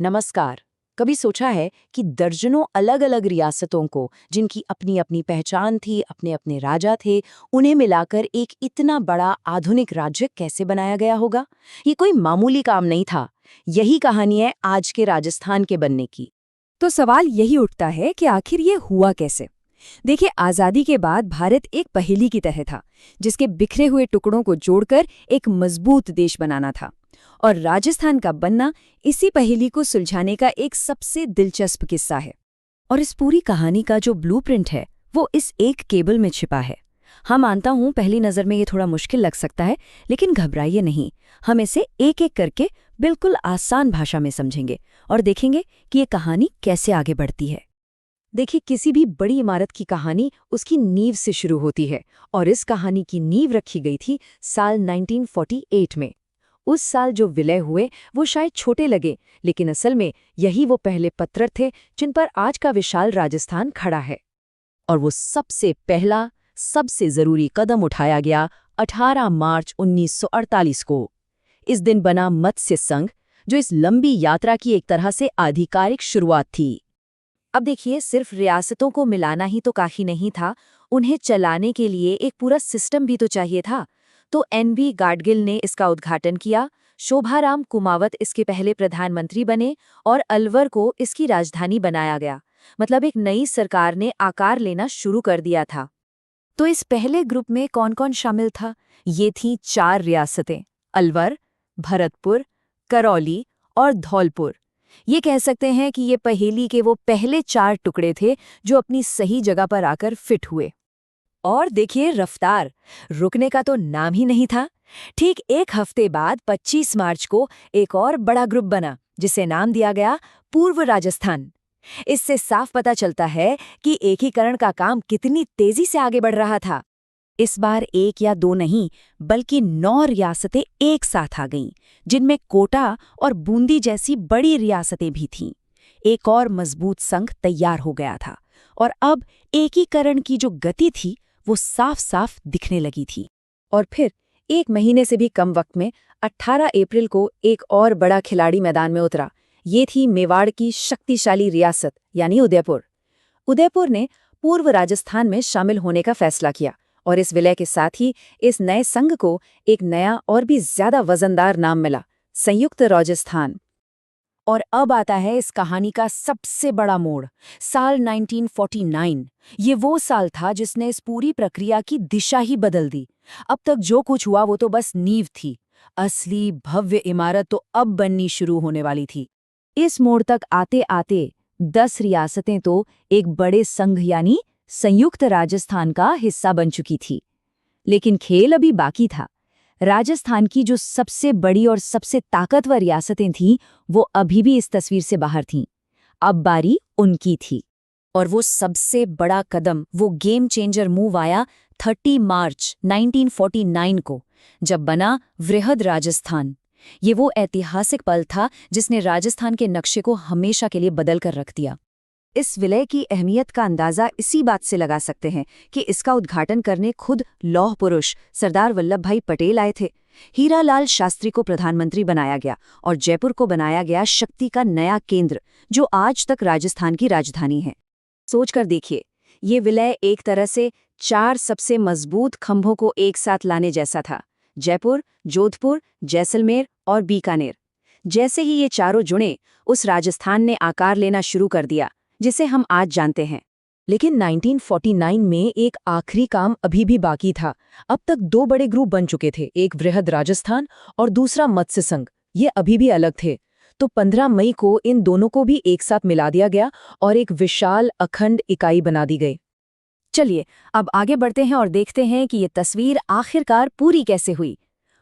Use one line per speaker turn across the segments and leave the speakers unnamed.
नमस्कार। कभी सोचा है कि दर्जनों अलग अलग रियासतों को, जिनकी अपनी अपनी पहचान थी, अपने अपने राजा थे, उन्हें मिलाकर एक इतना बड़ा आधुनिक राज्य कैसे बनाया गया होगा? ये कोई मामूली काम नहीं था। यही कहानी है आज के राजस्थान के बनने की।
तो सवाल यही उठता है कि आखिर ये हुआ कैसे। देखिए, आजादी के बाद भारत एक पहेली की तरह था, जिसके बिखरे हुए टुकड़ों को जोड़कर एक मजबूत देश बनाना था। और राजस्थान का बनना इसी पहेली को सुलझाने का एक सबसे दिलचस्प किस्सा है। और इस पूरी कहानी का जो ब्लूप्रिंट है वो इस एक केबल में छिपा है। हाँ, मानता हूँ पहली नज़र में ये थोड़ा मुश्किल लग सकता है, लेकिन घबराइए नहीं। हम इसे एक एक करके बिल्कुल आसान भाषा में समझेंगे और देखेंगे कि ये कहानी कैसे आगे बढ़ती है।
देखिए, किसी भी बड़ी इमारत की कहानी उसकी नींव से शुरू होती है, और इस कहानी की नींव रखी गई थी साल 1948 में। उस साल जो विलय हुए वो शायद छोटे लगे, लेकिन असल में यही वो पहले पत्थर थे जिन पर आज का विशाल राजस्थान खड़ा है। और वो सबसे पहला, सबसे जरूरी कदम उठाया गया 18 मार्च 1948 को। इस दिन बना मत्स्य संघ, जो इस लंबी यात्रा की एक तरह से आधिकारिक शुरुआत थी। अब देखिए, सिर्फ रियासतों को मिलाना ही तो काफी नहीं था, उन्हें चलाने के लिए एक पूरा सिस्टम भी तो चाहिए था। तो एन.बी. गाडगिल ने इसका उद्घाटन किया, शोभाराम कुमावत इसके पहले प्रधानमंत्री बने और अलवर को इसकी राजधानी बनाया गया। मतलब एक नई सरकार ने आकार लेना शुरू कर दिया था। तो इस पहले ग्रुप में कौन कौन शामिल था? ये थीं 4 रियासतें: अलवर, भरतपुर, करौली और धौलपुर। ये कह सकते हैं कि ये पहेली के वो पहले 4 टुकड़े थे जो अपनी सही जगह पर आकर फिट हुए। और देखिए रफ्तार, रुकने का तो नाम ही नहीं था। ठीक एक हफ्ते बाद 25 मार्च को एक और बड़ा ग्रुप बना, जिसे नाम दिया गया पूर्व राजस्थान। इससे साफ पता चलता है कि एकीकरण का काम कितनी तेजी से आगे बढ़ रहा था। इस बार 1 या 2 नहीं, बल्कि 9 रियासतें एक साथ आ गईं, जिनमें कोटा और बूंदी जैसी बड़ी रियासतें भी थीं। एक और मजबूत संघ तैयार हो गया था, और अब एकीकरण की जो गति थी वो साफ साफ दिखने लगी थी। और फिर 1 महीने से भी कम वक्त में 18 अप्रैल को एक और बड़ा खिलाड़ी मैदान में उतरा। ये थी मेवाड़ की शक्तिशाली रियासत, यानी उदयपुर। उदयपुर ने पूर्व राजस्थान में शामिल होने का फैसला किया, और इस विलय के साथ ही इस नए संघ को एक नया और भी ज्यादा वजनदार नाम मिला, संयुक्त राजस्थान। और अब आता है इस कहानी का सबसे बड़ा मोड़, साल 1949। ये वो साल था जिसने इस पूरी प्रक्रिया की दिशा ही बदल दी। अब तक जो कुछ हुआ वो तो बस नींव थी। असली भव्य इमारत तो अब बननी शुरू होने वाली थी। इस मोड़ तक आते आते 10 रियासतें तो एक बड़े संघ यानी संयुक्त राजस्थान का हिस्सा बन चुकी थी। लेकिन खेल अभी बाकी था। राजस्थान की जो सबसे बड़ी और सबसे ताकतवर रियासतें थीं, वो अभी भी इस तस्वीर से बाहर थीं। अब बारी उनकी थी। और वो सबसे बड़ा कदम, वो गेम चेंजर मूव आया 30 मार्च 1949 को, जब बना वृहद राजस्थान। ये वो ऐतिहासिक पल था जिसने राजस्थान के नक्शे को हमेशा के लिए बदल कर रख दिया। इस विलय की अहमियत का अंदाजा इसी बात से लगा सकते हैं कि इसका उद्घाटन करने खुद लौह पुरुष सरदार वल्लभ भाई पटेल आए थे। हीरालाल शास्त्री को प्रधानमंत्री बनाया गया और जयपुर को बनाया गया शक्ति का नया केंद्र, जो आज तक राजस्थान की राजधानी है। सोचकर देखिए, ये विलय एक तरह से 4 सबसे मजबूत खंभों को एक साथ लाने जैसा था: जयपुर, जोधपुर, जैसलमेर और बीकानेर। जैसे ही ये चारों जुड़े, उस राजस्थान ने आकार लेना शुरू कर दिया जिसे हम आज जानते हैं। लेकिन 1949 में एक आखिरी काम अभी भी बाकी था। अब तक 2 बड़े ग्रुप बन चुके थे, एक वृहद राजस्थान और दूसरा मत्स्य संघ। ये अभी भी अलग थे। तो 15 मई को इन दोनों को भी एक साथ मिला दिया गया और एक विशाल अखंड इकाई बना दी गई।
चलिए, अब आगे बढ़ते हैं और देखते हैं कि ये तस्वीर आखिरकार पूरी कैसे हुई।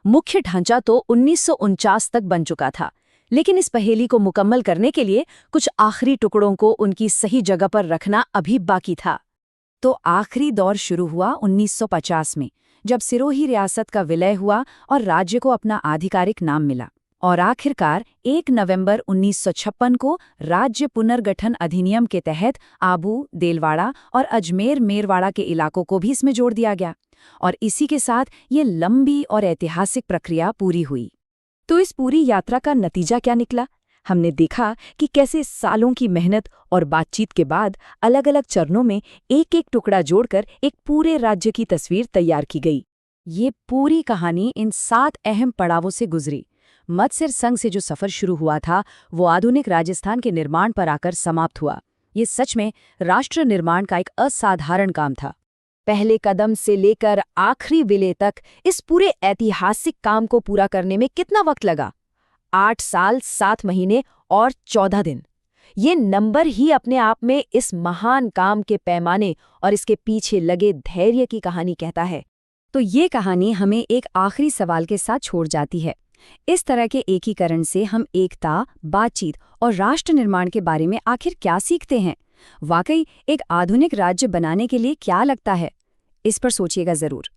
मुख्य ढांचा तो 1949 तक बन चुका था, लेकिन इस पहेली को मुकम्मल करने के लिए कुछ आखिरी टुकड़ों को उनकी सही जगह पर रखना अभी बाकी था। तो आखिरी दौर शुरू हुआ 1950 में, जब सिरोही रियासत का विलय हुआ और राज्य को अपना आधिकारिक नाम मिला। और आखिरकार 1 नवंबर 1956 को राज्य पुनर्गठन अधिनियम के तहत आबू, देलवाड़ा और अजमेर मेरवाड़ा के इलाकों को भी इसमें जोड़ दिया गया। और इसी के साथ ये लंबी और ऐतिहासिक प्रक्रिया पूरी हुई। तो इस पूरी यात्रा का नतीजा क्या निकला? हमने देखा कि कैसे सालों की मेहनत और बातचीत के बाद अलग-अलग चरणों में एक-एक टुकड़ा जोड़कर एक पूरे राज्य की तस्वीर तैयार की गई।
ये पूरी कहानी इन 7 अहम पड़ावों से गुजरी। मत्स्य संघ से जो सफर शुरू हुआ था, वो आधुनिक राजस्थान के निर्माण पर आकर समाप्त हुआ। ये सच में राष्ट्र निर्माण का एक असाधारण काम था।
पहले कदम से लेकर आखिरी विलय तक इस पूरे ऐतिहासिक काम को पूरा करने में कितना वक्त लगा? 8 साल 7 महीने और 14 दिन। ये नंबर ही अपने आप में इस महान काम के पैमाने और इसके पीछे लगे धैर्य की कहानी कहता है।
तो ये कहानी हमें एक आखिरी सवाल के साथ छोड़ जाती है। इस तरह के एकीकरण से हम एकता, बातचीत और राष्ट्र निर्माण के बारे में आखिर क्या सीखते हैं? वाकई एक आधुनिक राज्य बनाने के लिए क्या लगता है? इस पर सोचिएगा जरूर।